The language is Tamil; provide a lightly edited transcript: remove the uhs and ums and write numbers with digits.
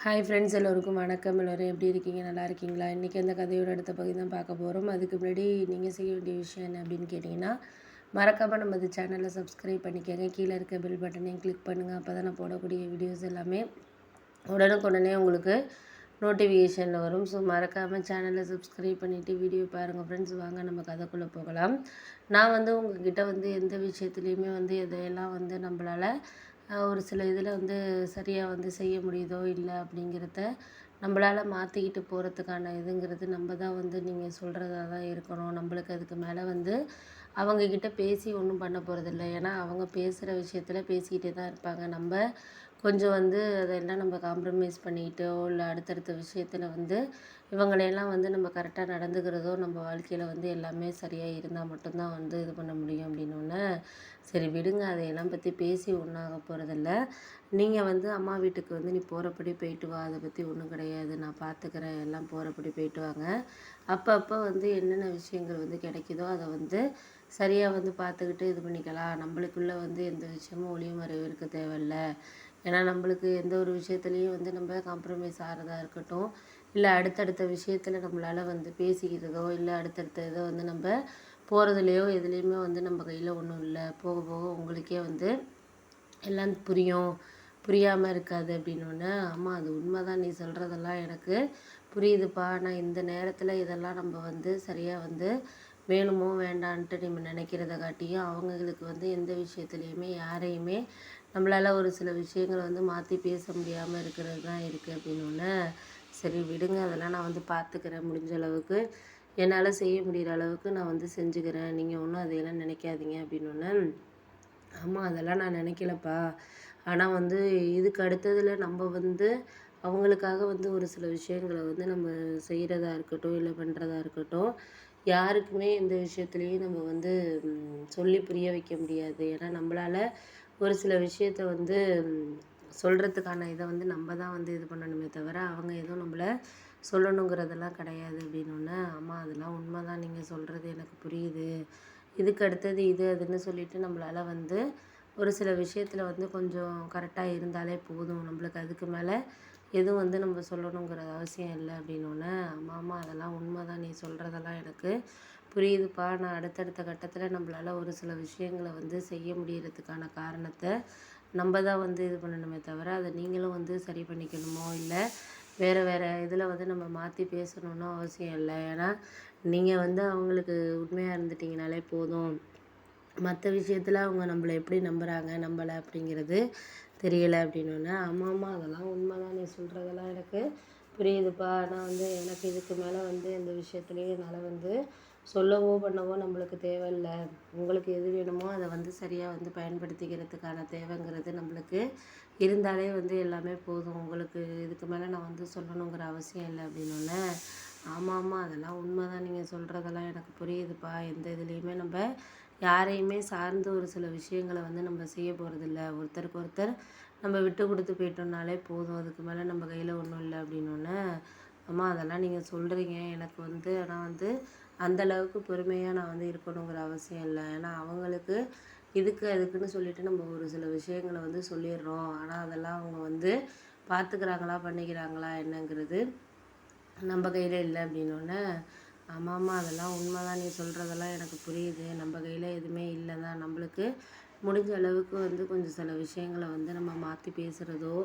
ஹாய் ஃப்ரெண்ட்ஸ், எல்லோருக்கும் வணக்கம். எல்லோரும் எப்படி இருக்கீங்க? நல்லா இருக்கீங்களா? இன்றைக்கி அந்த கதையோட அடுத்த பகுதி தான் பார்க்க போகிறோம். அதுக்கு முன்னாடி நீங்கள் செய்ய வேண்டிய விஷயம் என்ன அப்படின்னு கேட்டிங்கன்னா, மறக்காமல் நம்ம இந்த சேனலை சப்ஸ்கிரைப் பண்ணிக்கோங்க. கீழே இருக்க பெல் பட்டனையும் கிளிக் பண்ணுங்கள். அப்போ தான் நான் போடக்கூடிய வீடியோஸ் எல்லாமே உடனுக்குடனே உங்களுக்கு நோட்டிஃபிகேஷனில் வரும். ஸோ மறக்காமல் சேனலை சப்ஸ்கிரைப் பண்ணிவிட்டு வீடியோ பாருங்கள் ஃப்ரெண்ட்ஸ். வாங்க நம்ம கதைக்குள்ளே போகலாம். நான் உங்ககிட்ட எந்த விஷயத்துலையுமே எதையெல்லாம் நம்மளால் ஒரு சில இதில் சரியாக செய்ய முடியுதோ இல்லை அப்படிங்கிறத நம்மளால் மாற்றிக்கிட்டு போகிறதுக்கான இதுங்கிறது நம்ம தான் நீங்கள் சொல்கிறதா தான் இருக்கணும். நம்மளுக்கு அதுக்கு மேலே அவங்கக்கிட்ட பேசி ஒன்றும் பண்ண போகிறதில்ல. ஏன்னா அவங்க பேசுகிற விஷயத்தில் பேசிக்கிட்டே தான் இருப்பாங்க. நம்ம கொஞ்சம் அதெல்லாம் நம்ம காம்ப்ரமைஸ் பண்ணிக்கிட்டோ இல்லை அடுத்தடுத்த விஷயத்தில் இவங்களையெல்லாம் நம்ம கரெக்டாக நடந்துக்கிறதோ நம்ம வாழ்க்கையில் எல்லாமே சரியாக இருந்தால் மட்டும்தான் இது பண்ண முடியும் அப்படின்னோடனே, சரி விடுங்க, அதையெல்லாம் பற்றி பேசி ஒன்றாக போகிறதில்ல. நீங்கள் அம்மா வீட்டுக்கு நீ போகிறபடி போயிட்டு வா, அதை பற்றி ஒன்றும் கிடையாது, நான் பார்த்துக்கிறேன், எல்லாம் போகிறபடி போயிட்டு வாங்க. அப்பப்போ என்னென்ன விஷயங்கள் கிடைக்குதோ அதை சரியாக பார்த்துக்கிட்டு இது பண்ணிக்கலாம். நம்மளுக்குள்ளே எந்த விஷயமும் ஒளிவு மறைவு இருக்க தேவையில்ல. ஏன்னா நம்மளுக்கு எந்த ஒரு விஷயத்துலையும் நம்ம காம்ப்ரமைஸ் ஆகிறதா இருக்கட்டும், இல்லை அடுத்தடுத்த விஷயத்தில் நம்மளால் பேசிக்கிறதோ இல்லை அடுத்தடுத்த இதை நம்ம போகிறதுலையோ எதுலேயுமே நம்ம கையில் ஒன்றும் இல்லை. போக போக உங்களுக்கே எல்லாம் புரியும், புரியாமல் இருக்காது அப்படின்னோடனே, அம்மா அது உண்மை தான், நீ சொல்கிறதெல்லாம் எனக்கு புரியுதுப்பா. நான் இந்த நேரத்தில் இதெல்லாம் நம்ம சரியாக வேணுமோ வேண்டான்ட்டு நம்ம நினைக்கிறத காட்டியும் அவங்களுக்கு எந்த விஷயத்துலையுமே யாரையுமே நம்மளால் ஒரு சில விஷயங்களை மாற்றி பேச முடியாமல் இருக்கிறது தான் இருக்குது அப்படின்னோடனே, சரி விடுங்க, அதெல்லாம் நான் பார்த்துக்கிறேன், முடிஞ்ச அளவுக்கு என்னால் செய்ய முடிகிற அளவுக்கு நான் செஞ்சுக்கிறேன், நீங்கள் ஒன்றும் அதையெல்லாம் நினைக்காதீங்க அப்படின்னோடனே, ஆமாம் அதெல்லாம் நான் நினைக்கலப்பா. ஆனால் இதுக்கு அடுத்ததில் நம்ம அவங்களுக்காக ஒரு சில விஷயங்களை நம்ம செய்கிறதா இருக்கட்டும் இல்லை பண்ணுறதா இருக்கட்டும், யாருக்குமே எந்த விஷயத்துலையும் நம்ம சொல்லி புரிய வைக்க முடியாது. ஏன்னா நம்மளால் ஒரு சில விஷயத்த சொல்கிறதுக்கான இதை நம்ம தான் இது பண்ணணுமே தவிர அவங்க எதுவும் நம்மளை சொல்லணுங்கிறதெல்லாம் கிடையாது அப்படின்னோடனே, ஆமாம் அதெல்லாம் உண்மை தான், நீங்கள் சொல்கிறது எனக்கு புரியுது. இதுக்கு அடுத்தது இது அதுன்னு சொல்லிட்டு நம்மளால் ஒரு சில விஷயத்தில் கொஞ்சம் கரெக்டாக இருந்தாலே போதும். நம்மளுக்கு அதுக்கு மேலே எதுவும் நம்ம சொல்லணுங்கிற அவசியம் இல்லை அப்படின்னோடனே, ஆமாம் அதெல்லாம் உண்மை தான், நீ சொல்கிறதெல்லாம் எனக்கு புரியுதுப்பா. நான் அடுத்தடுத்த கட்டத்தில் நம்மளால் ஒரு சில விஷயங்களை செய்ய முடியறதுக்கான காரணத்தை நம்ம தான் இது பண்ணணுமே தவிர அதை நீங்களும் சரி பண்ணிக்கணுமோ இல்லை வேறு வேறு இதில் நம்ம மாற்றி பேசணுன்னு அவசியம் இல்லை. ஏன்னா நீங்கள் அவங்களுக்கு உண்மையாக இருந்துட்டிங்கனாலே போதும். மற்ற விஷயத்தில் அவங்க நம்மளை எப்படி நம்புகிறாங்க நம்மளை அப்படிங்கிறது தெரியலை அப்படின்னோடனே, ஆமாம்மா அதெல்லாம் உண்மை தான், நீ சொல்கிறதெல்லாம் எனக்கு புரியுதுப்பா. ஆனால் எனக்கு இதுக்கு மேலே எந்த விஷயத்துலையும் என்னால் சொல்லவோ பண்ணவோ நம்மளுக்கு தேவையில்லை. உங்களுக்கு எது வேணுமோ அதை சரியாக பயன்படுத்திக்கிறதுக்கான தேவைங்கிறது நம்மளுக்கு இருந்தாலே எல்லாமே போதும். உங்களுக்கு இதுக்கு மேலே நான் சொல்லணுங்கிற அவசியம் இல்லை அப்படின்னோடனே, ஆமாம்மா அதெல்லாம் உண்மை தான், நீங்கள் சொல்கிறதெல்லாம் எனக்கு புரியுதுப்பா. எந்த இதுலேயுமே நம்ம யாரையுமே சார்ந்து ஒரு சில விஷயங்களை நம்ம செய்ய போகிறதில்ல. ஒருத்தருக்கு ஒருத்தர் நம்ம விட்டு கொடுத்து போயிட்டோம்னாலே போதும். அதுக்கு மேலே நம்ம கையில் ஒன்றும் இல்லை அப்படின்னோடனே, அம்மா அதெல்லாம் நீங்கள் சொல்கிறீங்க, எனக்கு ஆனால் அந்தளவுக்கு பொறுமையாக நான் இருக்கணுங்கிற அவசியம் இல்லை. ஏன்னா அவங்களுக்கு இதுக்கு அதுக்குன்னு சொல்லிட்டு நம்ம ஒரு சில விஷயங்களை சொல்லிடுறோம். ஆனால் அதெல்லாம் அவங்க பார்த்துக்கிறாங்களா பண்ணிக்கிறாங்களா என்னங்கிறது நம்ம கையில் இல்லை அப்படின்னோடனே, ஆமாம்மா அதெல்லாம் உண்மை தான், நீ சொல்கிறதெல்லாம் எனக்கு புரியுது. நம்ம கையில் எதுவுமே இல்லை தான். நம்மளுக்கு முடிஞ்ச அளவுக்கு கொஞ்சம் சில விஷயங்களை நம்ம மாற்றி பேசுகிறதோ